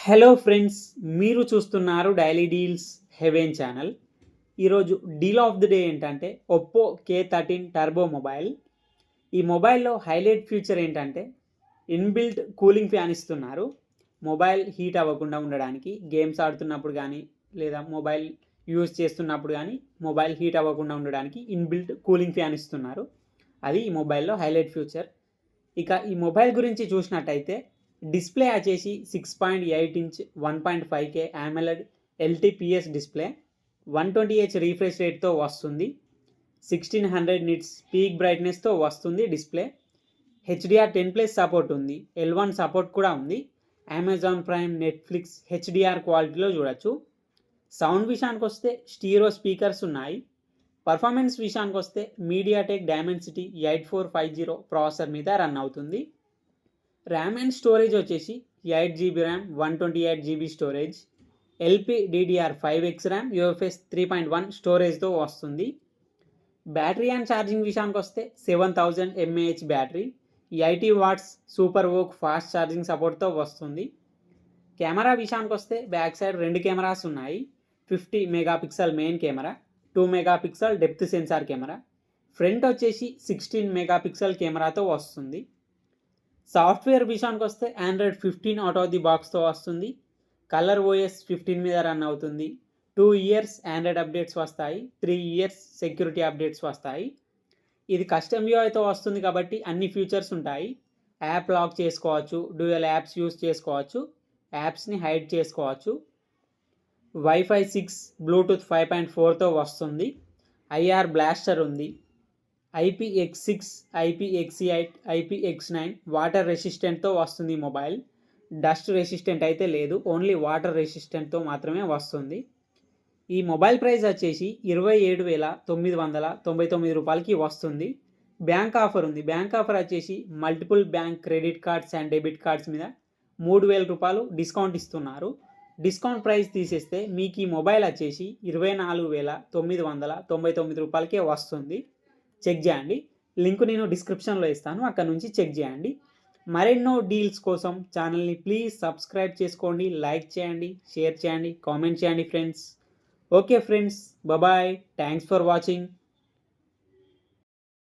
Hello friends, మీరు చూస్తున్నారు daily deals haven channel. ఈరోజు డీల్ ఆఫ్ ది డే ఏంటంటే ఒప్పో K13 టర్బో మొబైల్. ఈ మొబైల్లో హైలైట్ ఫీచర్ ఏంటంటే ఇన్‌బిల్ట్ కూలింగ్ ఫ్యాన్ ఇస్తున్నారు. మొబైల్ హీట్ అవ్వకుండా ఉండడానికి, గేమ్స్ ఆడుతున్నప్పుడు కానీ లేదా మొబైల్ యూజ్ చేస్తున్నప్పుడు కానీ మొబైల్ హీట్ అవ్వకుండా ఉండడానికి ఇన్‌బిల్ట్ కూలింగ్ ఫ్యాన్ ఇస్తున్నారు. అది ఈ మొబైల్లో హైలైట్ ఫీచర్. ఇక ఈ మొబైల్ గురించి చూసినట్టయితే డిస్ప్లే వచ్చేసి 6.8 inch 1.5K AMOLED LTPS display 120Hz refresh రేట్తో వస్తుంది. 1600 నిట్స్ పీక్ బ్రైట్నెస్తో వస్తుంది డిస్ప్లే. HDR10+ సపోర్ట్ ఉంది. L1 సపోర్ట్ కూడా ఉంది. అమెజాన్ ప్రైమ్, నెట్ఫ్లిక్స్ HDR క్వాలిటీలో చూడొచ్చు. సౌండ్ విషయానికి వస్తే స్టీరియో స్పీకర్స్ ఉన్నాయి. పర్ఫార్మెన్స్ విషయానికి వస్తే మీడియాటెక్ డైమెన్సిటీ 8450 ప్రాసెసర్ మీద రన్ అవుతుంది. ర్యామ్ అండ్ స్టోరేజ్ వచ్చేసి 8GB RAM, 128GB storage, LPDDR5X RAM, UFS 3.1 స్టోరేజ్తో వస్తుంది. బ్యాటరీ అండ్ ఛార్జింగ్ విషయానికి వస్తే 7000 mAh battery, 80 watts super VOOC fast charging సపోర్ట్తో వస్తుంది. కెమెరా విషయానికి వస్తే బ్యాక్ సైడ్ 2 కెమెరాస్ ఉన్నాయి. 50 megapixel main camera, 2 megapixel depth censor camera. Front వచ్చేసి 16 మెగాపిక్సెల్ కెమెరాతో వస్తుంది. సాఫ్ట్వేర్ విషయానికి వస్తే ఆండ్రాయిడ్ 15 అవుట్ ఆఫ్ ది బాక్స్తో వస్తుంది. కలర్ OS 15 మీద రన్ అవుతుంది. 2 ఇయర్స్ ఆండ్రాయిడ్ అప్డేట్స్ వస్తాయి, 3 ఇయర్స్ సెక్యూరిటీ అప్డేట్స్ వస్తాయి. ఇది కస్టమ్ యూఐతో వస్తుంది కాబట్టి అన్ని ఫీచర్స్ ఉంటాయి. యాప్ లాక్ చేసుకోవచ్చు, డ్యూయల్ యాప్స్ యూస్ చేసుకోవచ్చు, యాప్స్ని హైడ్ చేసుకోవచ్చు. వైఫై 6, బ్లూటూత్ 5.4తో వస్తుంది. IR బ్లాస్టర్ ఉంది. IPX6, IPX8, IPX9 వాటర్ రెసిస్టెంట్తో వస్తుంది మొబైల్. డస్ట్ రెసిస్టెంట్ అయితే లేదు, ఓన్లీ వాటర్ రెసిస్టెంట్తో మాత్రమే వస్తుంది. ఈ మొబైల్ ప్రైస్ వచ్చేసి 27,999 రూపాయలకి వస్తుంది. బ్యాంక్ ఆఫర్ ఉంది. బ్యాంక్ ఆఫర్ వచ్చేసి multiple bank credit cards and debit cards మీద 3000 రూపాయలు డిస్కౌంట్ ఇస్తున్నారు. డిస్కౌంట్ ప్రైస్ తీసేస్తే మీకు ఈ మొబైల్ వచ్చేసి 24,999 రూపాయలకే వస్తుంది. చెక్ చేయండి. లింక్ నేను డిస్క్రిప్షన్లో ఇస్తాను, అక్కడ నుంచి చెక్ చేయండి. మరెన్నో డీల్స్ కోసం ఛానల్ని ప్లీజ్ సబ్స్క్రైబ్ చేసుకోండి, లైక్ చేయండి, షేర్ చేయండి, కామెంట్ చేయండి friends. Okay friends, bye. Thanks for watching.